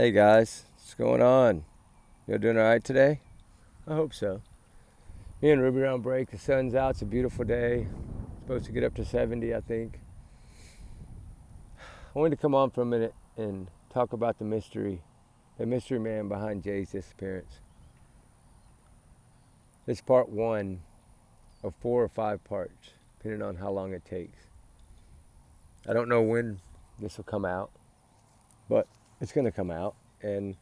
Hey guys, what's going on? You doing alright today? I hope so. Me and Ruby are on break. The sun's out. It's a beautiful day. Supposed to get up to 70, I think. I wanted to come on for a minute and talk about the mystery man behind Jay's disappearance. It's part one of 4 or 5 parts, depending on how long it takes. I don't know when this will come out, but it's going to come out. And,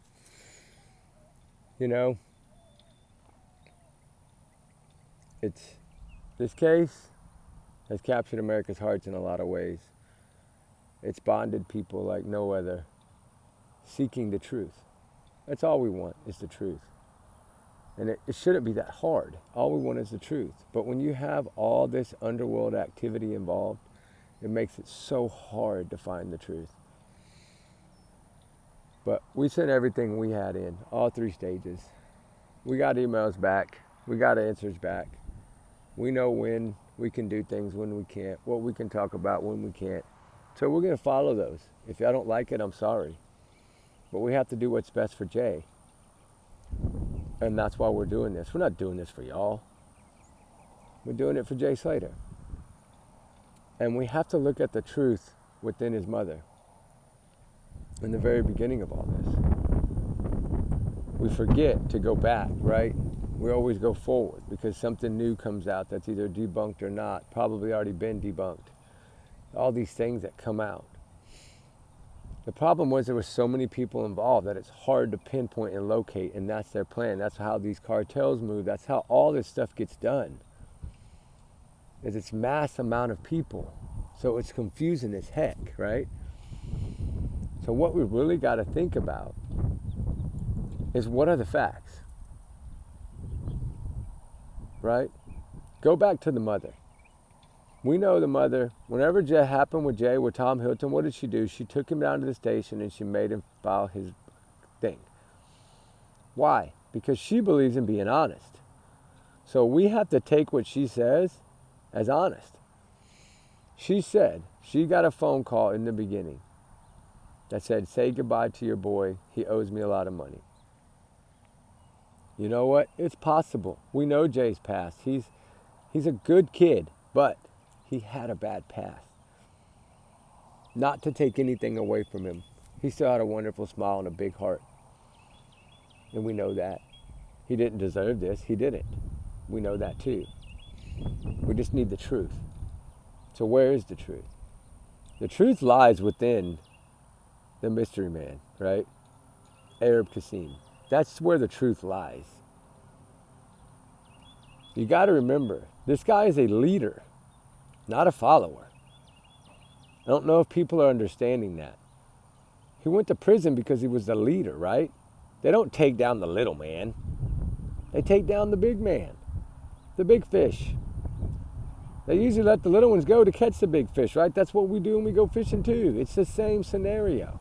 you know, this case has captured America's hearts in a lot of ways. It's bonded people like no other, seeking the truth. That's all we want is the truth. And it shouldn't be that hard. All we want is the truth. But when you have all this underworld activity involved, it makes it so hard to find the truth. But we sent everything we had in, all 3 stages. We got emails back. We got answers back. We know when we can do things, when we can't, what we can talk about, when we can't. So we're going to follow those. If I don't like it, I'm sorry. But we have to do what's best for Jay. And that's why we're doing this. We're not doing this for y'all. We're doing it for Jay Slater. And we have to look at the truth within his mother. In the very beginning of all this. We forget to go back, right? We always go forward because something new comes out that's either debunked or not, probably already been debunked. All these things that come out. The problem was there were so many people involved that it's hard to pinpoint and locate, and that's their plan. That's how these cartels move. That's how all this stuff gets done. Is it's mass amount of people. So it's confusing as heck, right? So what we really got to think about is what are the facts? Right? Go back to the mother. We know the mother, whenever Jay happened with Jay, with Tom Hilton, what did she do? She took him down to the station and she made him file his thing. Why? Because she believes in being honest. So we have to take what she says as honest. She said she got a phone call in the beginning that said, say goodbye to your boy. He owes me a lot of money. You know what? It's possible. We know Jay's past. He's a good kid, but he had a bad past. Not to take anything away from him. He still had a wonderful smile and a big heart. And we know that. He didn't deserve this. He didn't. We know that too. We just need the truth. So where is the truth? The truth lies within the mystery man, right? Arab Kasim. That's where the truth lies. You got to remember, this guy is a leader, not a follower. I don't know if people are understanding that. He went to prison because he was the leader, right? They don't take down the little man. They take down the big man, the big fish. They usually let the little ones go to catch the big fish, right? That's what we do when we go fishing too. It's the same scenario.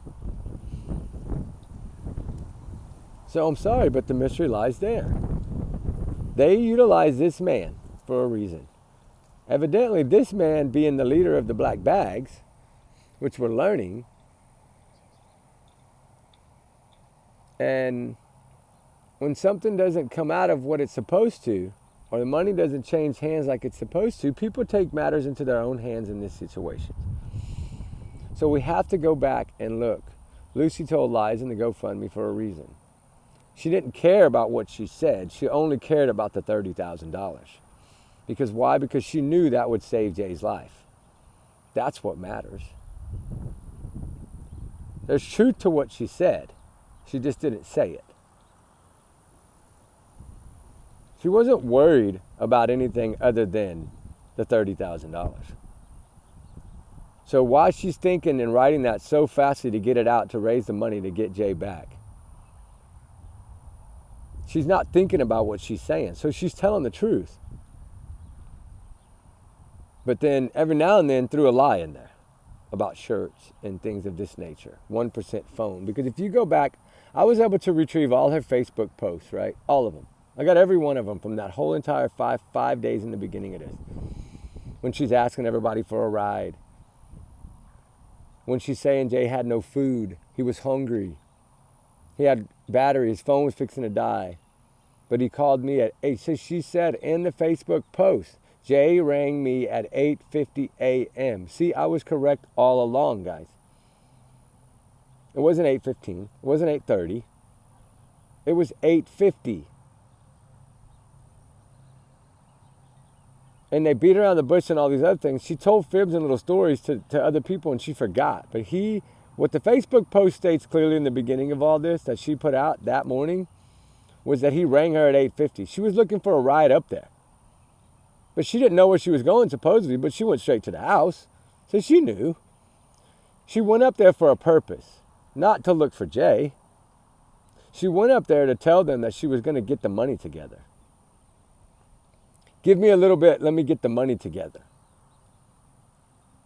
So I'm sorry, but the mystery lies there. They utilize this man for a reason. Evidently, this man being the leader of the black bags, which we're learning, and when something doesn't come out of what it's supposed to, or the money doesn't change hands like it's supposed to, people take matters into their own hands in this situation. So we have to go back and look. Lucy told lies in the GoFundMe for a reason. She didn't care about what she said. She only cared about the $30,000. Because why? Because she knew that would save Jay's life. That's what matters. There's truth to what she said. She just didn't say it. She wasn't worried about anything other than the $30,000. So why she's thinking and writing that so fastly to get it out, to raise the money to get Jay back? She's not thinking about what she's saying. So she's telling the truth. But then every now and then threw a lie in there about shirts and things of this nature. 1% phone. Because if you go back, I was able to retrieve all her Facebook posts, right? All of them. I got every one of them from that whole entire five days in the beginning of this. When she's asking everybody for a ride. When she's saying Jay had no food. He was hungry. He had battery. His phone was fixing to die. But he called me at 8. So she said in the Facebook post, Jay rang me at 8:50 a.m. See, I was correct all along, guys. It wasn't 8:15. It wasn't 8:30. It was 8:50. And they beat around the bush and all these other things. She told fibs and little stories to other people, and she forgot. But what the Facebook post states clearly in the beginning of all this that she put out that morning was that he rang her at 8:50. She was looking for a ride up there. But she didn't know where she was going, supposedly, but she went straight to the house. So she knew. She went up there for a purpose, not to look for Jay. She went up there to tell them that she was going to get the money together. Give me a little bit, let me get the money together.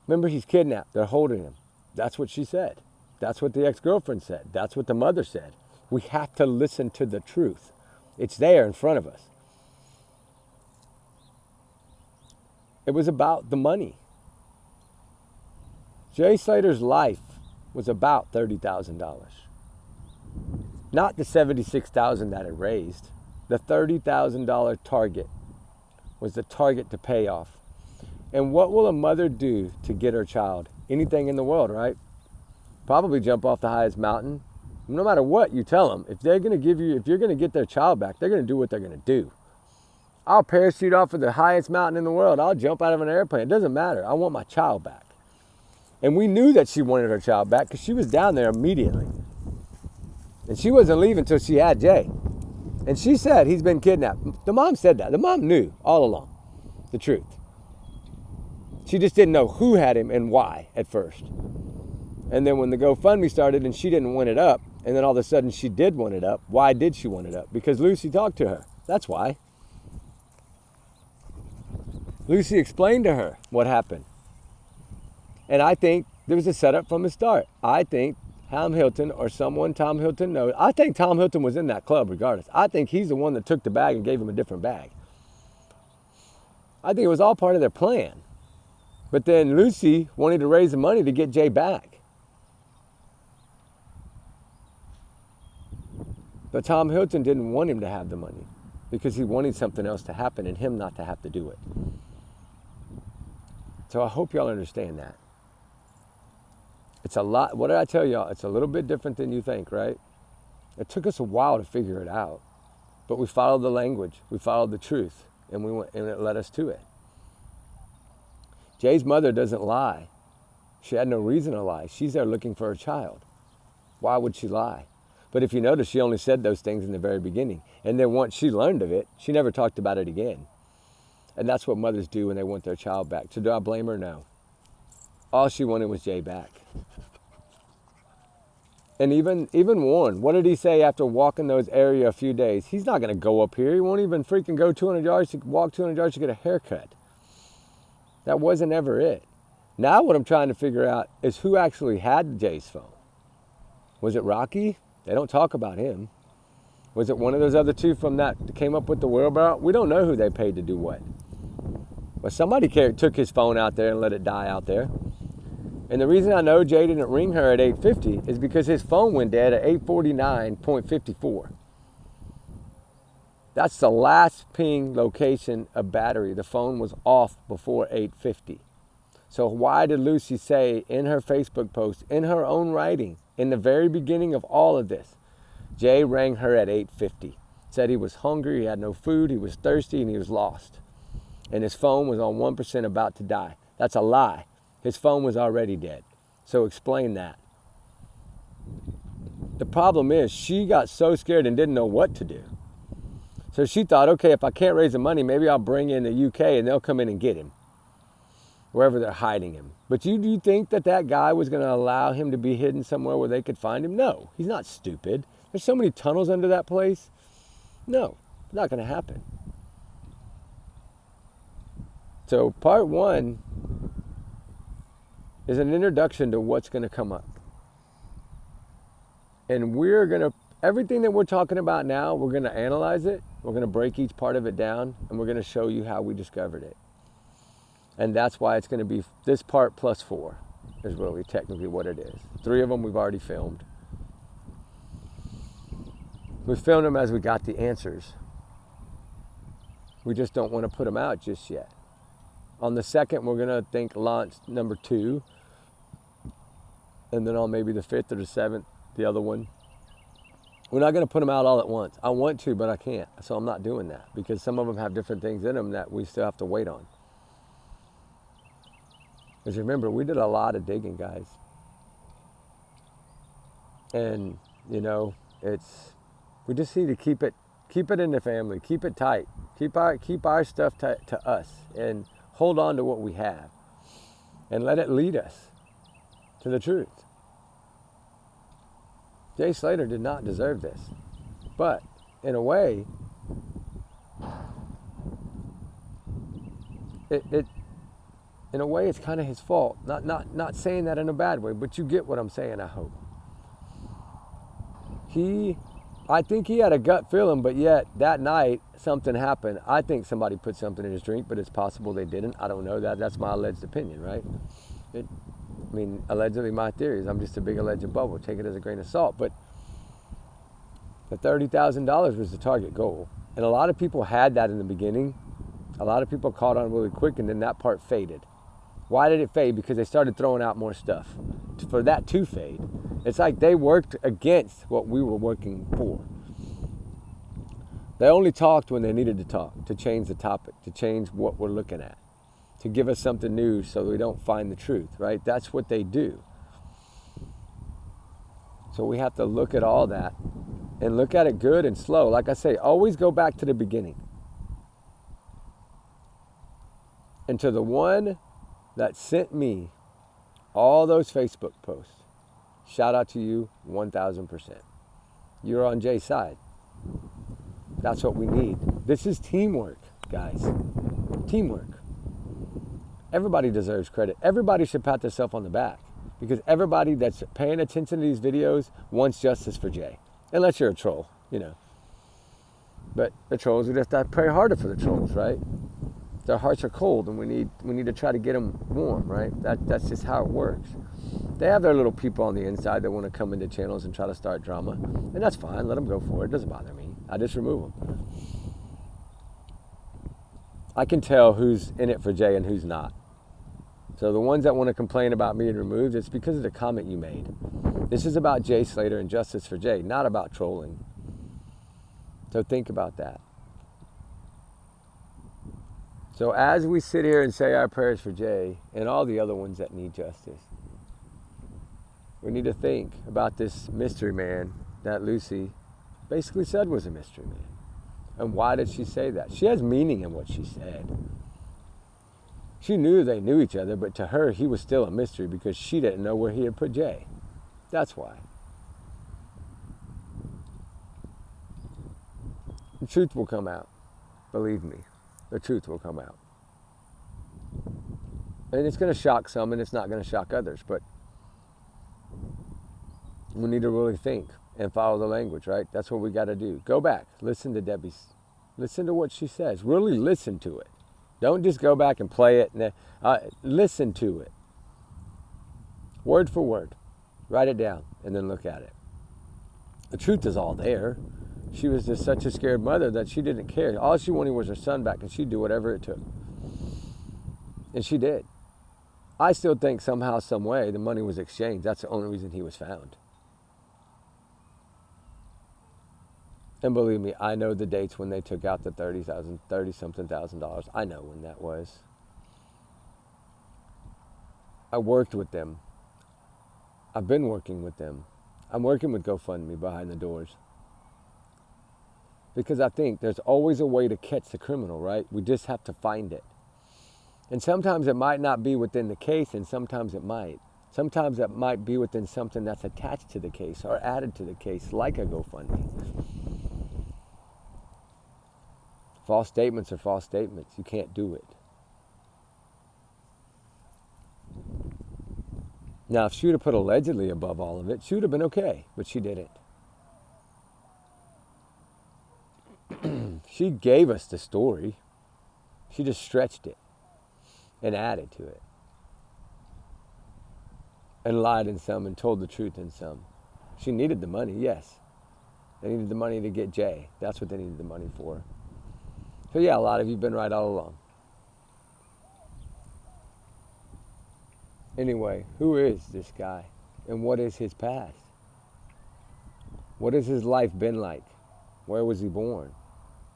Remember, he's kidnapped. They're holding him. That's what she said. That's what the ex-girlfriend said. That's what the mother said. We have to listen to the truth. It's there in front of us. It was about the money. Jay Slater's life was about $30,000. Not the $76,000 that it raised. The $30,000 target was the target to pay off. And what will a mother do to get her child? Anything in the world, right? Probably jump off the highest mountain. No matter what you tell them, if you're going to get their child back, they're going to do what they're going to do. I'll parachute off of the highest mountain in the world. I'll jump out of an airplane. It doesn't matter. I want my child back. And we knew that she wanted her child back because she was down there immediately. And she wasn't leaving until she had Jay. And she said he's been kidnapped. The mom said that. The mom knew all along the truth. She just didn't know who had him and why at first. And then when the GoFundMe started and she didn't want it up, and then all of a sudden she did want it up. Why did she want it up? Because Lucy talked to her. That's why. Lucy explained to her what happened. And I think there was a setup from the start. I think Tom Hilton or someone Tom Hilton knows. I think Tom Hilton was in that club regardless. I think he's the one that took the bag and gave him a different bag. I think it was all part of their plan. But then Lucy wanted to raise the money to get Jay back. But Tom Hilton didn't want him to have the money because he wanted something else to happen and him not to have to do it. So I hope y'all understand that. It's a lot. What did I tell y'all? It's a little bit different than you think, right? It took us a while to figure it out, but we followed the language, we followed the truth, and it led us to it. Jay's mother doesn't lie. She had no reason to lie. She's there looking for her child. Why would she lie? But if you notice, she only said those things in the very beginning, and then once she learned of it, she never talked about it again. And that's what mothers do when they want their child back. So do I blame her? No. All she wanted was Jay back. And even Warren, what did he say after walking those area a few days? He's not going to go up here. He won't even freaking go 200 yards to walk 200 yards to get a haircut. That wasn't ever it. Now what I'm trying to figure out is who actually had Jay's phone. Was it Rocky? They don't talk about him. Was it one of those other two from that came up with the wheelbarrow? We don't know who they paid to do what. But somebody took his phone out there and let it die out there. And the reason I know Jay didn't ring her at 8:50 is because his phone went dead at 8:49.54. That's the last ping location of battery. The phone was off before 8:50. So why did Lucy say in her Facebook post, in her own writing, in the very beginning of all of this, Jay rang her at 8:50, said he was hungry, he had no food, he was thirsty, and he was lost. And his phone was on 1% about to die. That's a lie. His phone was already dead. So explain that. The problem is she got so scared and didn't know what to do. So she thought, okay, if I can't raise the money, maybe I'll bring in the UK and they'll come in and get him, wherever they're hiding him. But do you think that guy was going to allow him to be hidden somewhere where they could find him? No, he's not stupid. There's so many tunnels under that place. No, it's not going to happen. So part one is an introduction to what's going to come up. And everything that we're talking about now, we're going to analyze it. We're going to break each part of it down, and we're going to show you how we discovered it. And that's why it's going to be this part plus 4 is really technically what it is. 3 of them we've already filmed. We filmed them as we got the answers. We just don't want to put them out just yet. On the 2nd, we're going to launch number 2. And then on maybe the 5th or the 7th, the other one. We're not going to put them out all at once. I want to, but I can't. So I'm not doing that because some of them have different things in them that we still have to wait on. Because remember, we did a lot of digging, guys. And, we just need to keep it in the family, keep it tight, keep our stuff tight to us, and hold on to what we have, and let it lead us to the truth. Jay Slater did not deserve this, but in a way, it's kind of his fault. Not saying that in a bad way, but you get what I'm saying, I hope. I think he had a gut feeling, but yet that night something happened. I think somebody put something in his drink, but it's possible they didn't. I don't know that. That's my alleged opinion, right? Allegedly my theories. I'm just a big alleged bubble. Take it as a grain of salt. But the $30,000 was the target goal. And a lot of people had that in the beginning. A lot of people caught on really quick, and then that part faded. Why did it fade? Because they started throwing out more stuff. For that to fade, it's like they worked against what we were working for. They only talked when they needed to talk, to change the topic, to change what we're looking at, to give us something new so we don't find the truth, right? That's what they do. So we have to look at all that and look at it good and slow. Like I say, always go back to the beginning. And to the one that sent me all those Facebook posts, shout out to you 1,000%. You're on Jay's side. That's what we need. This is teamwork, guys. Teamwork. Everybody deserves credit. Everybody should pat themselves on the back because everybody that's paying attention to these videos wants justice for Jay. Unless you're a troll, But the trolls, we just have to pray harder for the trolls, right? Their hearts are cold, and we need to try to get them warm, right? That's just how it works. They have their little people on the inside that want to come into channels and try to start drama, and that's fine. Let them go for it. It doesn't bother me. I just remove them. I can tell who's in it for Jay and who's not. So the ones that want to complain about me and removed, it's because of the comment you made. This is about Jay Slater and justice for Jay, not about trolling. So think about that. So as we sit here and say our prayers for Jay and all the other ones that need justice, we need to think about this mystery man that Lucy basically said was a mystery man. And why did she say that? She has meaning in what she said. She knew they knew each other, but to her, he was still a mystery because she didn't know where he had put Jay. That's why. The truth will come out. Believe me. The truth will come out. And it's going to shock some and it's not going to shock others, but we need to really think and follow the language, right? That's what we got to do. Go back. Listen to Debbie's. Listen to what she says. Really listen to it. Don't just go back and play it. Listen to it. Word for word. Write it down and then look at it. The truth is all there. She was just such a scared mother that she didn't care. All she wanted was her son back, and she'd do whatever it took. And she did. I still think somehow, some way, the money was exchanged. That's the only reason he was found. And believe me, I know the dates when they took out the $30-something thousand. I know when that was. I worked with them. I've been working with them. I'm working with GoFundMe behind the doors. Because I think there's always a way to catch the criminal, right? We just have to find it. And sometimes it might not be within the case, and sometimes it might. Sometimes it might be within something that's attached to the case or added to the case, like a GoFundMe. False statements are false statements. You can't do it. Now, if she would have put allegedly above all of it, she would have been okay, but she didn't. She gave us the story. She just stretched it and added to it. And lied in some and told the truth in some. She needed the money, yes. They needed the money to get Jay. That's what they needed the money for. So yeah, a lot of you have been right all along. Anyway, who is this guy? And what is his past? What has his life been like? Where was he born?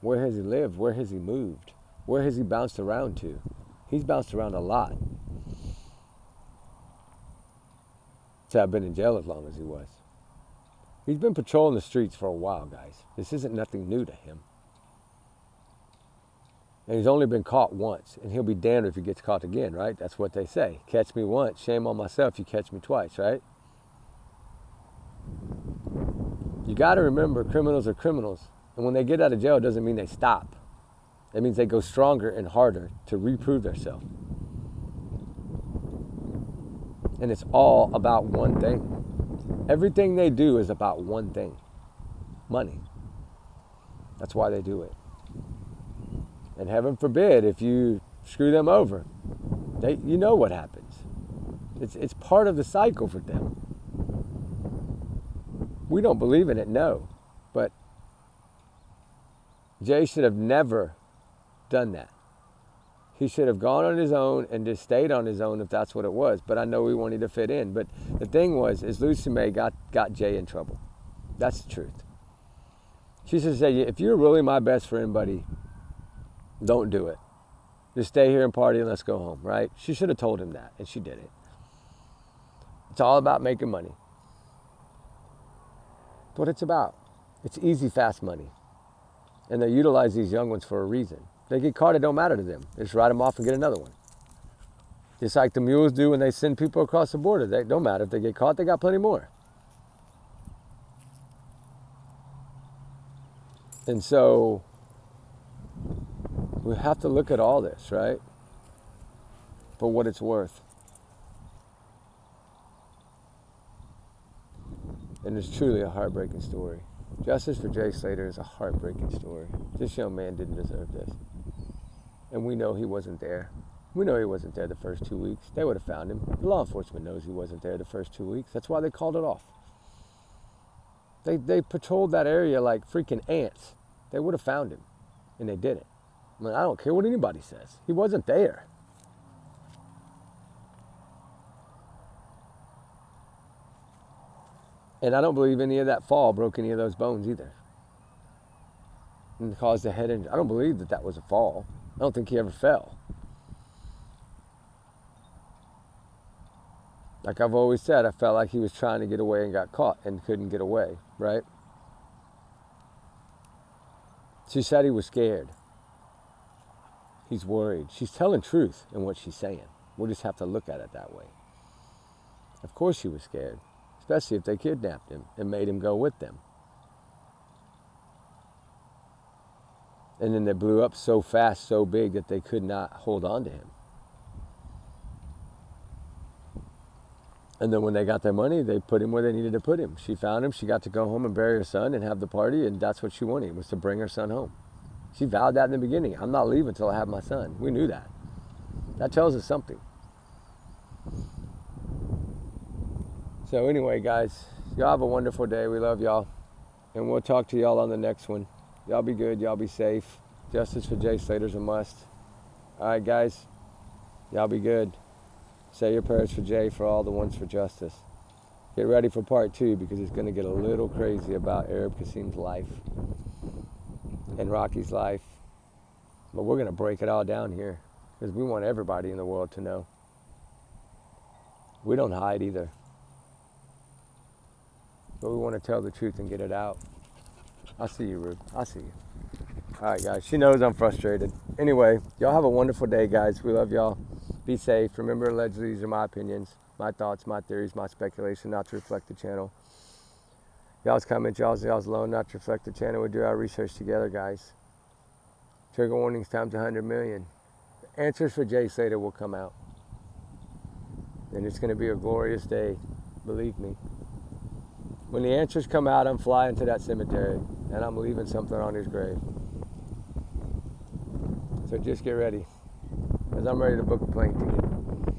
Where has he lived? Where has he moved? Where has he bounced around to? He's bounced around a lot. To have been in jail as long as he was. He's been patrolling the streets for a while, guys. This isn't nothing new to him. And he's only been caught once, and he'll be damned if he gets caught again, right? That's what they say. Catch me once, shame on myself, you catch me twice, right? You got to remember, criminals are criminals. And when they get out of jail, it doesn't mean they stop. It means they go stronger and harder to reprove themselves. And it's all about one thing. Everything they do is about one thing. Money. That's why they do it. And heaven forbid if you screw them over. You know what happens. It's part of the cycle for them. We don't believe in it, no. But Jay should have never done that. He should have gone on his own and just stayed on his own if that's what it was. But I know he wanted to fit in. But the thing was, is Lucy May got Jay in trouble. That's the truth. She should say, if you're really my best friend, buddy, don't do it. Just stay here and party and let's go home, right? She should have told him that, and she did it. It's all about making money. That's what it's about. It's easy, fast money. And they utilize these young ones for a reason. They get caught, it don't matter to them. They just write them off and get another one. Just like the mules do when they send people across the border. They don't matter if they get caught, they got plenty more. And so we have to look at all this, right? For what it's worth. And it's truly a heartbreaking story. Justice for Jay Slater is a heartbreaking story. This young man didn't deserve this. And we know he wasn't there. We know he wasn't there the first 2 weeks. They would have found him. The law enforcement knows he wasn't there the first 2 weeks. That's why they called it off. They patrolled that area like freaking ants. They would have found him. And they didn't. I mean, I don't care what anybody says. He wasn't there. And I don't believe any of that fall broke any of those bones either. And caused a head injury. I don't believe that was a fall. I don't think he ever fell. Like I've always said, I felt like he was trying to get away and got caught and couldn't get away, right? She said he was scared. He's worried. She's telling truth in what she's saying. We'll just have to look at it that way. Of course she was scared, especially if they kidnapped him and made him go with them. And then they blew up so fast, so big that they could not hold on to him. And then when they got their money, they put him where they needed to put him. She found him. She got to go home and bury her son and have the party, and that's what she wanted, was to bring her son home. She vowed that in the beginning. I'm not leaving until I have my son. We knew that. That tells us something. So anyway, guys, y'all have a wonderful day. We love y'all. And we'll talk to y'all on the next one. Y'all be good. Y'all be safe. Justice for Jay Slater's a must. All right, guys. Y'all be good. Say your prayers for Jay, for all the ones for justice. Get ready for part 2 because it's going to get a little crazy about Arab Kasim's life and Rocky's life. But we're going to break it all down here because we want everybody in the world to know. We don't hide either. But we want to tell the truth and get it out. I see you, Ruth. I see you. All right, guys. She knows I'm frustrated. Anyway, y'all have a wonderful day, guys. We love y'all. Be safe. Remember, allegedly, these are my opinions, my thoughts, my theories, my speculation, not to reflect the channel. Y'all's comments, y'all's alone, not to reflect the channel. We do our research together, guys. Trigger warnings times 100 million. The answers for Jay Slater will come out. And it's going to be a glorious day. Believe me. When the answers come out, I'm flying to that cemetery. And I'm leaving something on his grave. So just get ready. Because I'm ready to book a plane ticket.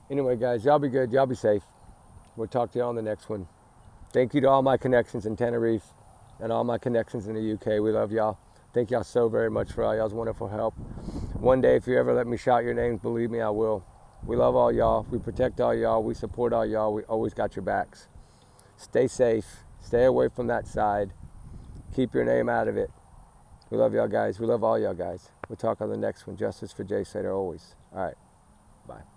Anyway, guys, y'all be good. Y'all be safe. We'll talk to y'all on the next one. Thank you to all my connections in Tenerife, and all my connections in the UK. We love y'all. Thank y'all so very much for all y'all's wonderful help. One day, if you ever let me shout your names, believe me, I will. We love all y'all. We protect all y'all. We support all y'all. We always got your backs. Stay safe. Stay away from that side. Keep your name out of it. We love y'all guys. We love all y'all guys. We'll talk on the next one. Justice for Jay Slater always. All right. Bye.